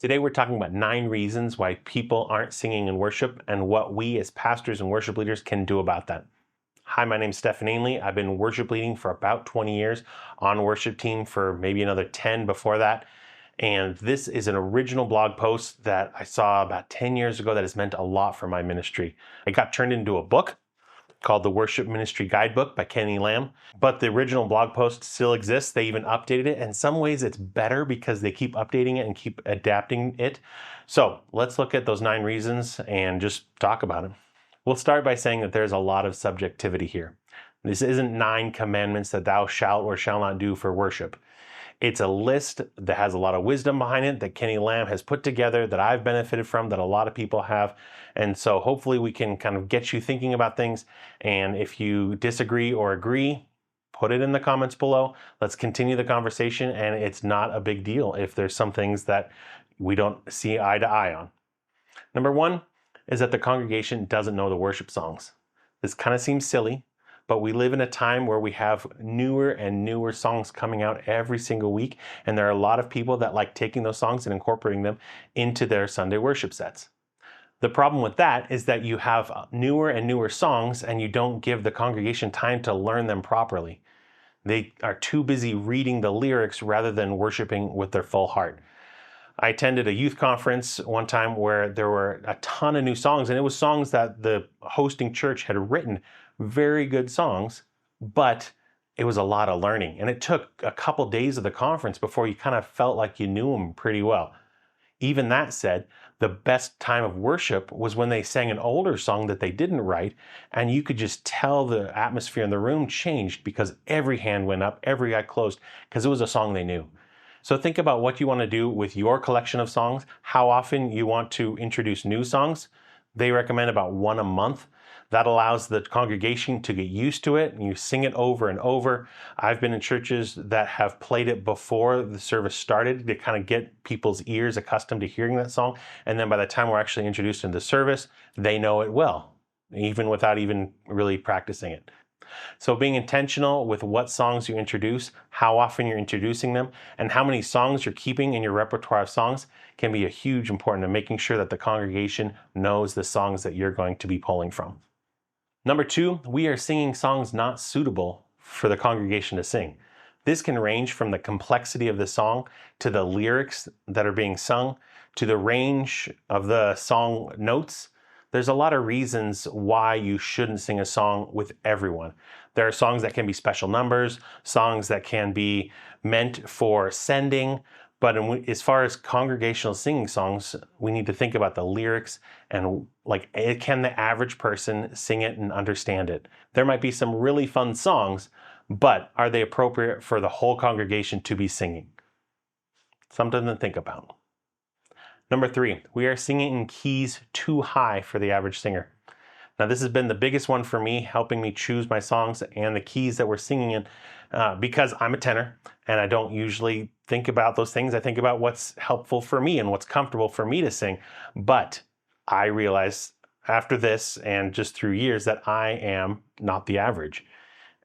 Today we're talking about 9 reasons why people aren't singing in worship and what we as pastors and worship leaders can do about that. Hi, my name is Stephen Ainley. I've been worship leading for about 20 years, on worship team for maybe another 10 before that. And this is an original blog post that I saw about 10 years ago that has meant a lot for my ministry. It got turned into a book called the Worship Ministry Guidebook by Lamm. But the original blog post still exists. They even updated it. In some ways it's better because they keep updating it and keep adapting it. So let's look at those 9 reasons and just talk about them. We'll start by saying that there's a lot of subjectivity here. This isn't 9 commandments that thou shalt or shall not do for worship. It's a list that has a lot of wisdom behind it that Lamm has put together, that I've benefited from, that a lot of people have. And so hopefully we can kind of get you thinking about things. And if you disagree or agree, put it in the comments below. Let's continue the conversation. And it's not a big deal if there's some things that we don't see eye to eye on. Number 1 is that the congregation doesn't know the worship songs. This kind of seems silly, but we live in a time where we have newer and newer songs coming out every single week. And there are a lot of people that like taking those songs and incorporating them into their Sunday worship sets. The problem with that is that you have newer and newer songs and you don't give the congregation time to learn them properly. They are too busy reading the lyrics rather than worshiping with their full heart. I attended a youth conference one time where there were a ton of new songs, and it was songs that the hosting church had written, very good songs, but it was a lot of learning. And it took a couple days of the conference before you kind of felt like you knew them pretty well. Even that said, the best time of worship was when they sang an older song that they didn't write, and you could just tell the atmosphere in the room changed because every hand went up, every eye closed, because it was a song they knew. So think about what you want to do with your collection of songs, how often you want to introduce new songs. They recommend about 1 a month. That allows the congregation to get used to it, and you sing it over and over. I've been in churches that have played it before the service started to kind of get people's ears accustomed to hearing that song. And then by the time we're actually introduced into the service, they know it well, even without even really practicing it. So being intentional with what songs you introduce, how often you're introducing them, and how many songs you're keeping in your repertoire of songs can be a huge important in making sure that the congregation knows the songs that you're going to be pulling from. Number 2, we are singing songs not suitable for the congregation to sing. This can range from the complexity of the song to the lyrics that are being sung to the range of the song notes. There's a lot of reasons why you shouldn't sing a song with everyone. There are songs that can be special numbers, songs that can be meant for sending, but as far as congregational singing songs, we need to think about the lyrics and can the average person sing it and understand it? There might be some really fun songs, but are they appropriate for the whole congregation to be singing? Something to think about. Number 3, we are singing in keys too high for the average singer. Now, this has been the biggest one for me, helping me choose my songs and the keys that we're singing in, because I'm a tenor and I don't usually think about those things. I think about what's helpful for me and what's comfortable for me to sing. But I realize after this and just through years that I am not the average.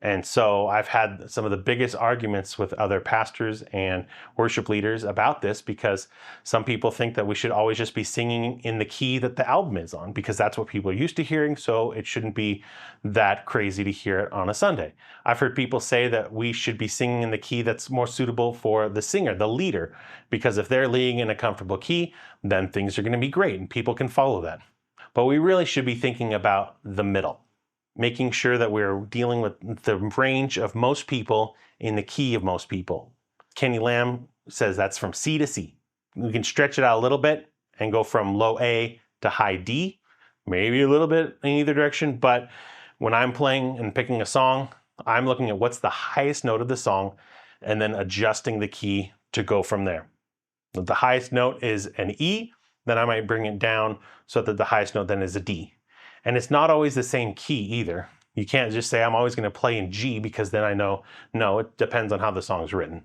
And so I've had some of the biggest arguments with other pastors and worship leaders about this, because some people think that we should always just be singing in the key that the album is on, because that's what people are used to hearing, so it shouldn't be that crazy to hear it on a Sunday. I've heard people say that we should be singing in the key that's more suitable for the singer, the leader, because if they're leading in a comfortable key, then things are going to be great and people can follow that. But we really should be thinking about the middle, making sure that we're dealing with the range of most people in the key of most people. Lamm says that's from C to C. We can stretch it out a little bit and go from low A to high D, maybe a little bit in either direction. But when I'm playing and picking a song, I'm looking at what's the highest note of the song and then adjusting the key to go from there. If the highest note is an E, then I might bring it down so that the highest note then is a D. And it's not always the same key either. You can't just say, I'm always going to play in G, because then I know, no, it depends on how the song is written.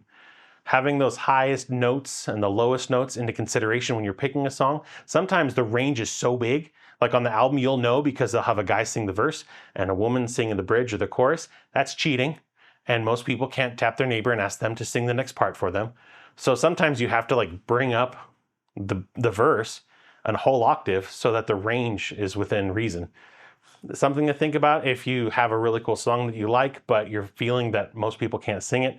Having those highest notes and the lowest notes into consideration when you're picking a song, sometimes the range is so big. Like on the album, you'll know because they'll have a guy sing the verse and a woman singing the bridge or the chorus. That's cheating. And most people can't tap their neighbor and ask them to sing the next part for them. So sometimes you have to bring up the verse a whole octave so that the range is within reason. Something to think about if you have a really cool song that you like, but you're feeling that most people can't sing it.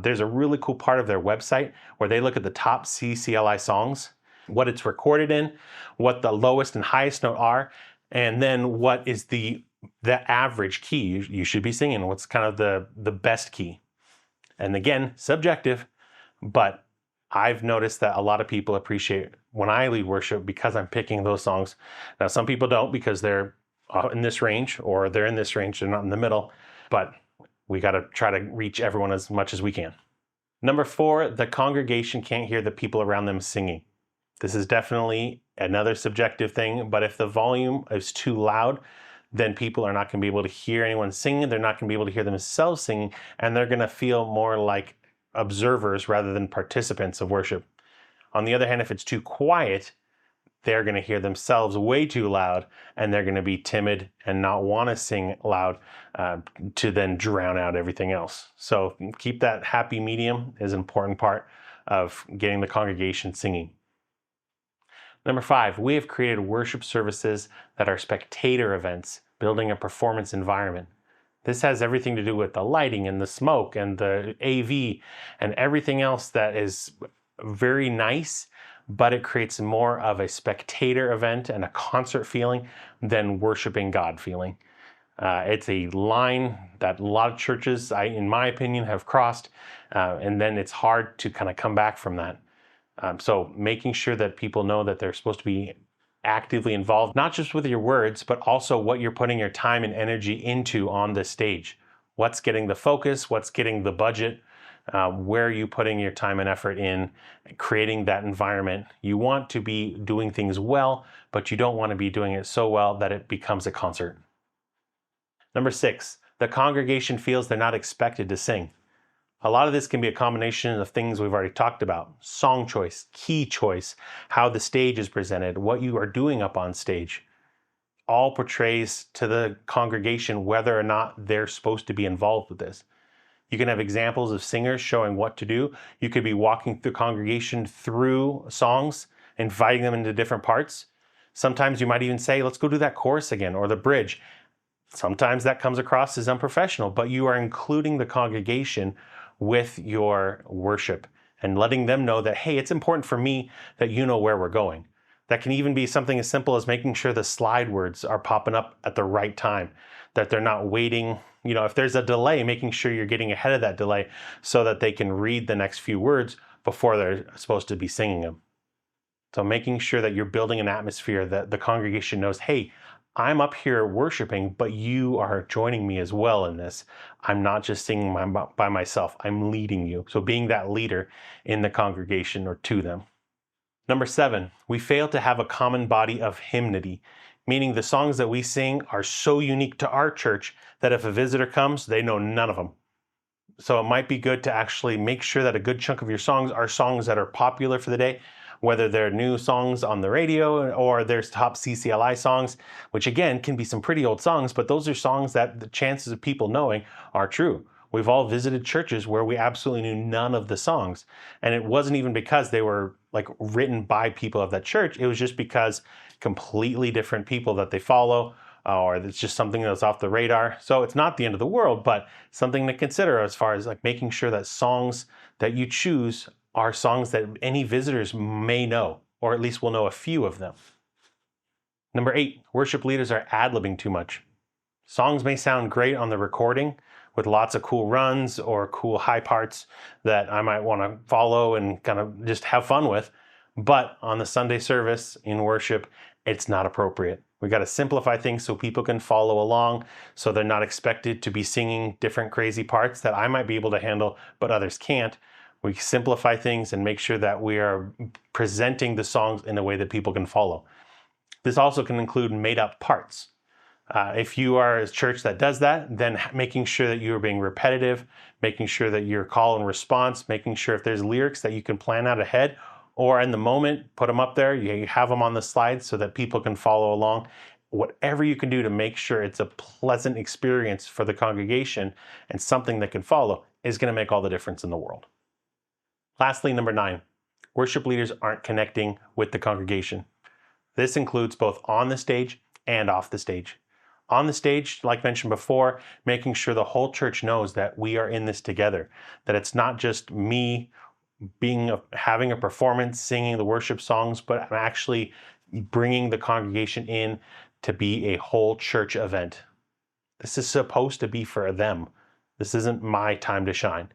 There's a really cool part of their website where they look at the top CCLI songs, what it's recorded in, what the lowest and highest note are, and then what is the average key you should be singing, what's kind of the best key. And again, subjective, but I've noticed that a lot of people appreciate when I lead worship because I'm picking those songs. Now, some people don't because they're in this range or they're in this range, they're not in the middle, but we got to try to reach everyone as much as we can. Number 4, the congregation can't hear the people around them singing. This is definitely another subjective thing, but if the volume is too loud, then people are not going to be able to hear anyone singing. They're not going to be able to hear themselves singing, and they're going to feel more like observers rather than participants of worship. On the other hand, if it's too quiet, they're going to hear themselves way too loud, and they're going to be timid and not want to sing loud to then drown out everything else. So keep that happy medium is an important part of getting the congregation singing. Number 5, we have created worship services that are spectator events, building a performance environment. This has everything to do with the lighting and the smoke and the AV and everything else that is very nice, but it creates more of a spectator event and a concert feeling than worshiping God feeling. It's a line that a lot of churches, in my opinion, have crossed, and then it's hard to kind of come back from that. So making sure that people know that they're supposed to be actively involved, not just with your words, but also what you're putting your time and energy into on the stage. What's getting the focus? What's getting the budget? Where are you putting your time and effort in creating that environment? You want to be doing things well, but you don't want to be doing it so well that it becomes a concert. Number 6, the congregation feels they're not expected to sing. A lot of this can be a combination of things we've already talked about. Song choice, key choice, how the stage is presented, what you are doing up on stage. All portrays to the congregation whether or not they're supposed to be involved with this. You can have examples of singers showing what to do. You could be walking the congregation through songs, inviting them into different parts. Sometimes you might even say, let's go do that chorus again or the bridge. Sometimes that comes across as unprofessional, but you are including the congregation with your worship and letting them know that, hey, it's important for me that you know where we're going. That can even be something as simple as making sure the slide words are popping up at the right time, that they're not waiting. If there's a delay, making sure you're getting ahead of that delay so that they can read the next few words before they're supposed to be singing them. So making sure that you're building an atmosphere that the congregation knows, hey, I'm up here worshiping, but you are joining me as well in this. I'm not just singing by myself. I'm leading you. So being that leader in the congregation or to them. Number 7, we fail to have a common body of hymnity, meaning the songs that we sing are so unique to our church that if a visitor comes, they know none of them. So it might be good to actually make sure that a good chunk of your songs are songs that are popular for the day, whether they're new songs on the radio or there's top CCLI songs, which again can be some pretty old songs, but those are songs that the chances of people knowing are true. We've all visited churches where we absolutely knew none of the songs. And it wasn't even because they were written by people of that church. It was just because completely different people that they follow, or it's just something that's off the radar. So it's not the end of the world, but something to consider as far as making sure that songs that you choose are songs that any visitors may know, or at least will know a few of them. Number 8, worship leaders are ad-libbing too much. Songs may sound great on the recording with lots of cool runs or cool high parts that I might want to follow and kind of just have fun with, but on the Sunday service in worship, it's not appropriate. We got to simplify things so people can follow along, so they're not expected to be singing different crazy parts that I might be able to handle, but others can't. We simplify things and make sure that we are presenting the songs in a way that people can follow. This also can include made-up parts. If you are a church that does that, then making sure that you are being repetitive, making sure that your call and response, making sure if there's lyrics that you can plan out ahead or in the moment, put them up there, you have them on the slide so that people can follow along. Whatever you can do to make sure it's a pleasant experience for the congregation and something that can follow is going to make all the difference in the world. Lastly, number 9, worship leaders aren't connecting with the congregation. This includes both on the stage and off the stage. On the stage, like mentioned before, making sure the whole church knows that we are in this together, that it's not just me having a performance, singing the worship songs, but I'm actually bringing the congregation in to be a whole church event. This is supposed to be for them. This isn't my time to shine.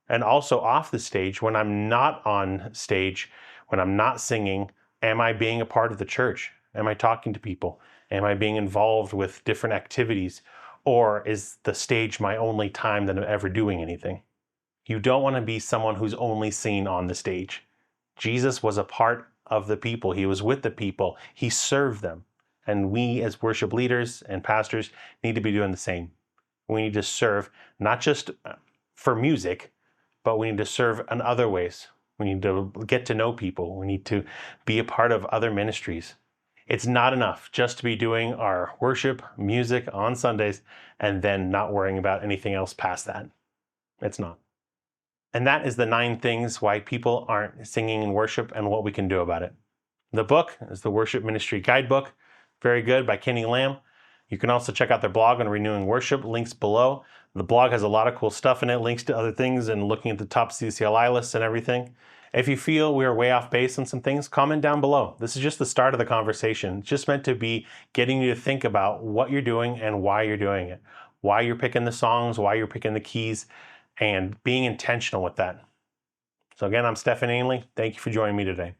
And also off the stage, when I'm not on stage, when I'm not singing, am I being a part of the church? Am I talking to people? Am I being involved with different activities? Or is the stage my only time that I'm ever doing anything? You don't want to be someone who's only seen on the stage. Jesus was a part of the people. He was with the people. He served them. And we as worship leaders and pastors need to be doing the same. We need to serve not just for music, but we need to serve in other ways. We need to get to know people. We need to be a part of other ministries. It's not enough just to be doing our worship, music on Sundays, and then not worrying about anything else past that. It's not. And that is the 9 things why people aren't singing in worship and what we can do about it. The book is the Worship Ministry Guidebook. Very good, by Lamm. You can also check out their blog on renewing worship, links below. The blog has a lot of cool stuff in it, links to other things, and looking at the top CCLI lists and everything. If you feel we are way off base on some things, comment down below. This is just the start of the conversation. It's just meant to be getting you to think about what you're doing and why you're doing it. Why you're picking the songs, why you're picking the keys, and being intentional with that. So again, I'm Stephen Ainley. Thank you for joining me today.